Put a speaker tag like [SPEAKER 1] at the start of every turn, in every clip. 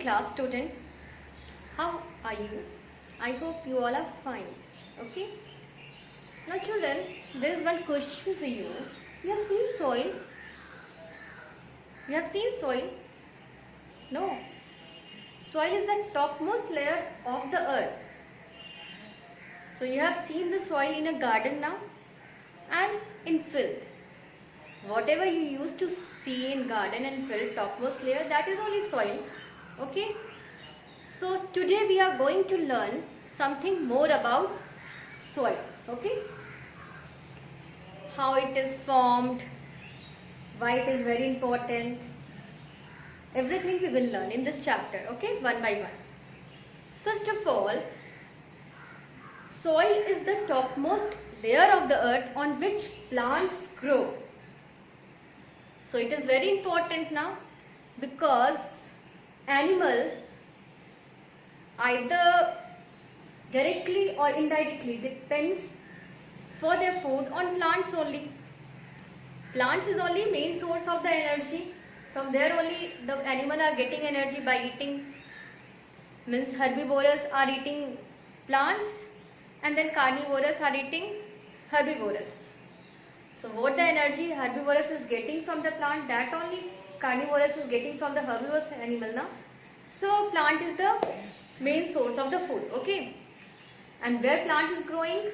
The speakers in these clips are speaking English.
[SPEAKER 1] class student. How are you? I hope you all are fine. Okay. Now children, there is one question for you. You have seen soil? You have seen soil? No. Soil is the topmost layer of the earth. So you have seen the soil in a garden now and in field. Whatever you used to see in garden and field, topmost layer, that is only soil. Okay. So today we are going to learn something more about soil. Okay. How it is formed, why it is very important. Everything we will learn in this chapter. Okay, one by one. First of all, soil is the topmost layer of the earth on which plants grow. So it is very important now because animal either directly or indirectly depends for their food on plants only. Plants is only main source of the energy. From there only the animal are getting energy by eating. Means herbivores are eating plants and then carnivorous are eating herbivorous. So what the energy herbivorous is getting from the plant, that only carnivorous is getting from the herbivorous animal now. So plant is the main source of the food. Okay. And where plant is growing?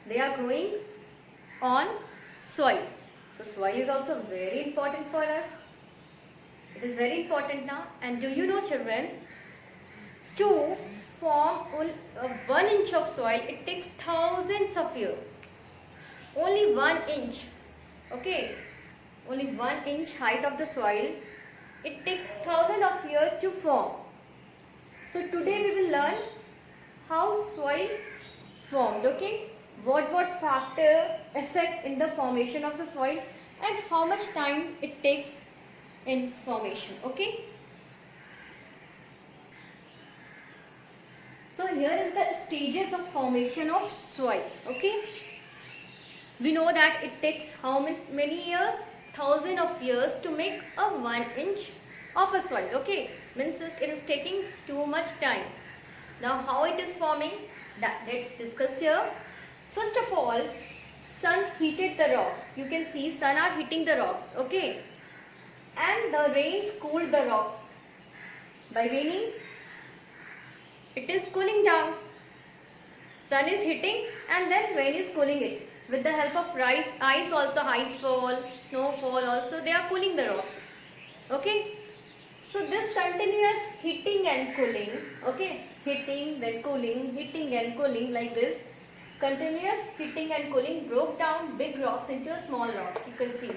[SPEAKER 1] They are growing on soil. So soil is also very important for us. It is very important now. And do you know children, to form 1 inch of soil, it takes thousands of years. Only 1 inch. Okay. Only 1 inch height of the soil, it takes thousands of years to form. So today we will learn how soil formed. Okay. What factor affect in the formation of the soil and how much time it takes in its formation. Okay. So here is the stages of formation of soil. Okay. We know that it takes how many years? Thousands of years to make a 1 inch of a soil. Okay. Means it is taking too much time. Now how it is forming? Let's discuss here. First of all, sun heated the rocks. You can see sun are heating the rocks. Okay. And the rains cooled the rocks. By raining, it is cooling down. Sun is hitting and then rain is cooling it. With the help of ice also, ice fall, snow fall also, they are cooling the rocks. Okay. So this continuous heating and cooling, okay, heating then cooling, heating and cooling like this, continuous heating and cooling broke down big rocks into small rocks. You can see.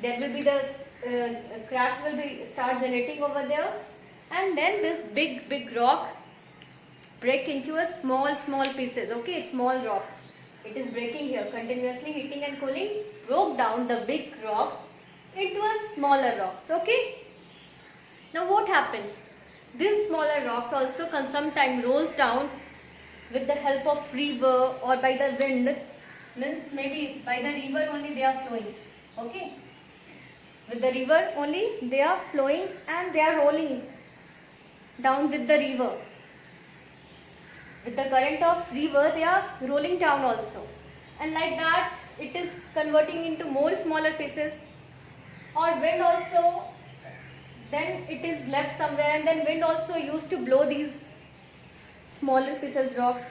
[SPEAKER 1] There will be the cracks will be start generating over there, and then this big rock break into a small pieces. Okay, small rocks. It is breaking here. Continuously heating and cooling broke down the big rocks into a smaller rocks. Okay. Now what happened? These smaller rocks also sometime rose down with the help of river or by the wind. Means maybe by the river only they are flowing. Okay. With the river only they are flowing and they are rolling down with the river. With the current of river they are rolling down also. And like that it is converting into more smaller pieces. Or wind also, then it is left somewhere and then wind also used to blow these smaller pieces rocks.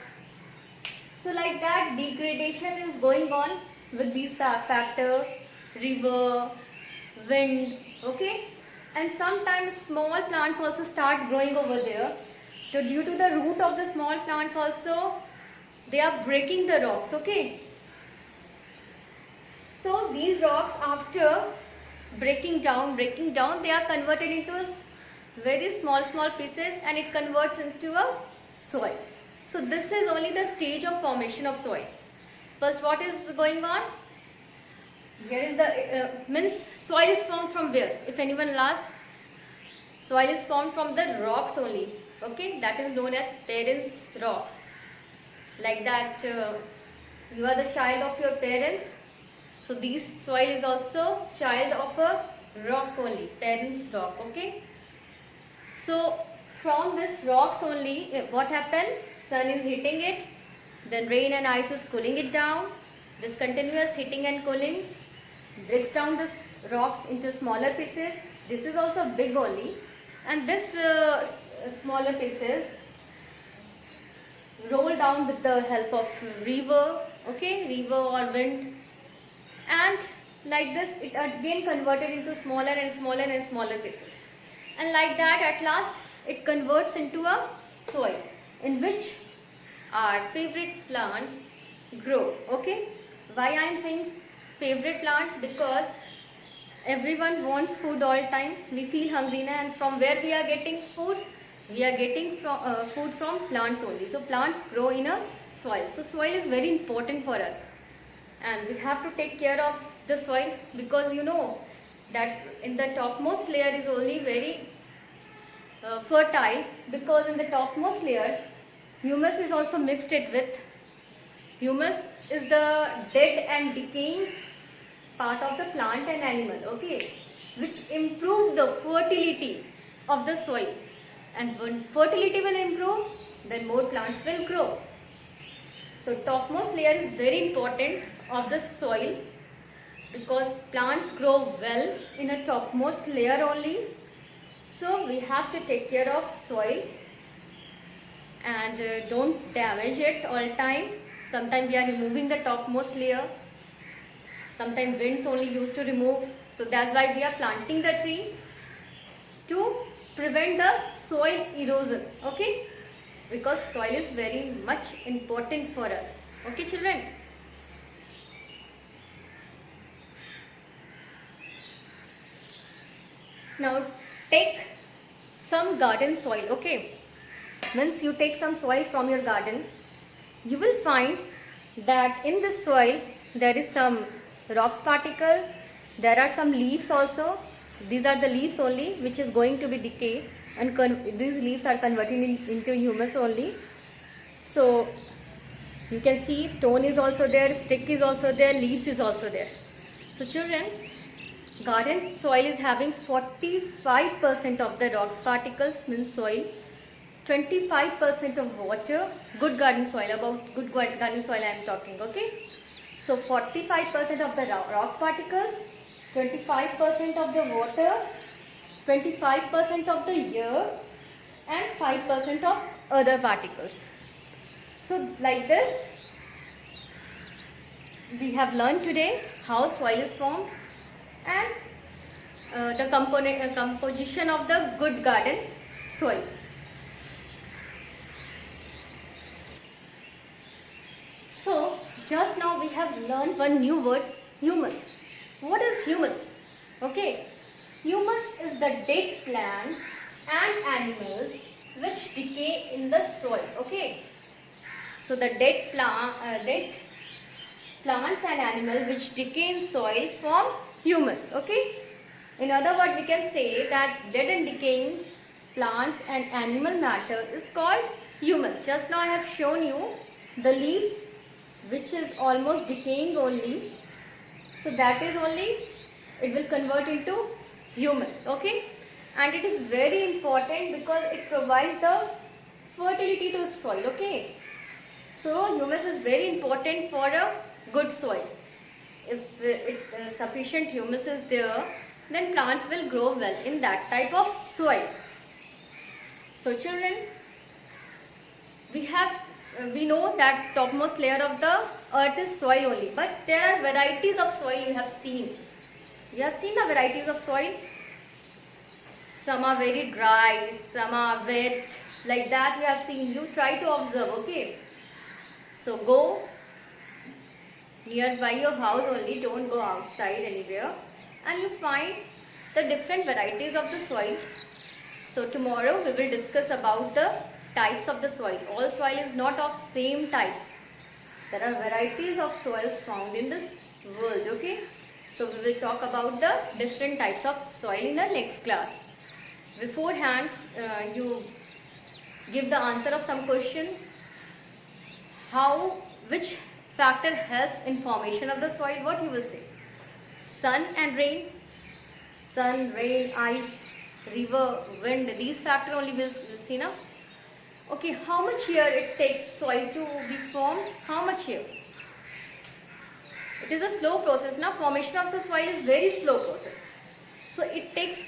[SPEAKER 1] So like that degradation is going on with these factor, river, wind. Okay. And sometimes small plants also start growing over there. So due to the root of the small plants also, they are breaking the rocks. Okay. So these rocks after breaking down, they are converted into very small pieces and it converts into a soil. So this is only the stage of formation of soil. First, what is going on? Here is the means soil is formed from where? If anyone asks, soil is formed from the rocks only. Okay, that is known as parents' rocks. Like that, you are the child of your parents. So this soil is also child of a rock only, parents' rock. Okay. So from this rocks only, what happened? Sun is hitting it, then rain and ice is cooling it down. This continuous heating and cooling breaks down this rocks into smaller pieces. This is also big only, and this smaller pieces roll down with the help of river, okay, river or wind, and like this it again converted into smaller and smaller and smaller pieces, and like that at last it converts into a soil in which our favorite plants grow. Okay, why I am saying favorite plants? Because everyone wants food all time. We feel hungry now, and from where we are getting food? We are getting food from plants only. So plants grow in a soil. So soil is very important for us, and we have to take care of the soil, because you know that in the topmost layer is only very fertile, because in the topmost layer humus is also mixed it with. Humus is the dead and decaying part of the plant and animal, okay, which improve the fertility of the soil, and when fertility will improve, then more plants will grow. So topmost layer is very important of the soil, because plants grow well in a topmost layer only. So we have to take care of soil, and don't damage it all time. Sometimes we are removing the topmost layer, sometimes winds only used to remove. So that's why we are planting the tree to prevent the soil erosion, okay, because soil is very much important for us. Okay children, now take some garden soil. Okay, once you take some soil from your garden, you will find that in this soil there is some rocks particle, there are some leaves also. These are the leaves only which is going to be decayed, and these leaves are converting into humus only. So you can see stone is also there, stick is also there, leaves is also there. So children, garden soil is having 45% of the rocks particles, means soil, 25% of water. Good garden soil, about good garden soil I am talking, okay. So 45% of the rock particles, 25% of the water, 25% of the air, and 5% of other particles. So like this we have learned today how soil is formed, and the composition of the good garden soil. So just now we have learned one new word, humus. What is humus? Okay, humus is the dead plants and animals which decay in the soil. Okay, so the dead plants and animals which decay in soil form humus. Okay, in other words we can say that dead and decaying plants and animal matter is called humus. Just now I have shown you the leaves which is almost decaying only, so that is only, it will convert into humus. Okay, and it is very important because it provides the fertility to the soil. Okay, so humus is very important for a good soil. If sufficient humus is there, then plants will grow well in that type of soil. So children, we know that topmost layer of the earth is soil only, but there are varieties of soil. You have seen the varieties of soil. Some are very dry, some are wet, like that you have seen. You try to observe. Okay, so go nearby your house only, don't go outside anywhere, and you find the different varieties of the soil. So tomorrow we will discuss about the types of the soil. All soil is not of same types. There are varieties of soils found in this world. Okay, so we will talk about the different types of soil in the next class. Beforehand, you give the answer of some question. Which factor helps in formation of the soil? What you will say? Sun and rain. Sun, rain, ice, river, wind, these factor only we'll see now. Okay, how much year it takes soil to be formed? How much year? It is a slow process. Now formation of the soil is very slow process. So it takes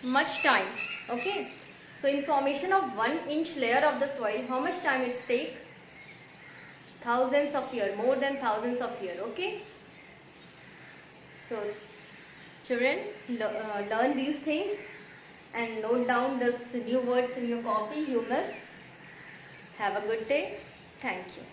[SPEAKER 1] much time. Okay. So in formation of 1-inch layer of the soil, how much time it takes? Thousands of years, more than thousands of years. Okay. So children, learn these things and note down these new words in your copy. Humus. Have a good day. Thank you.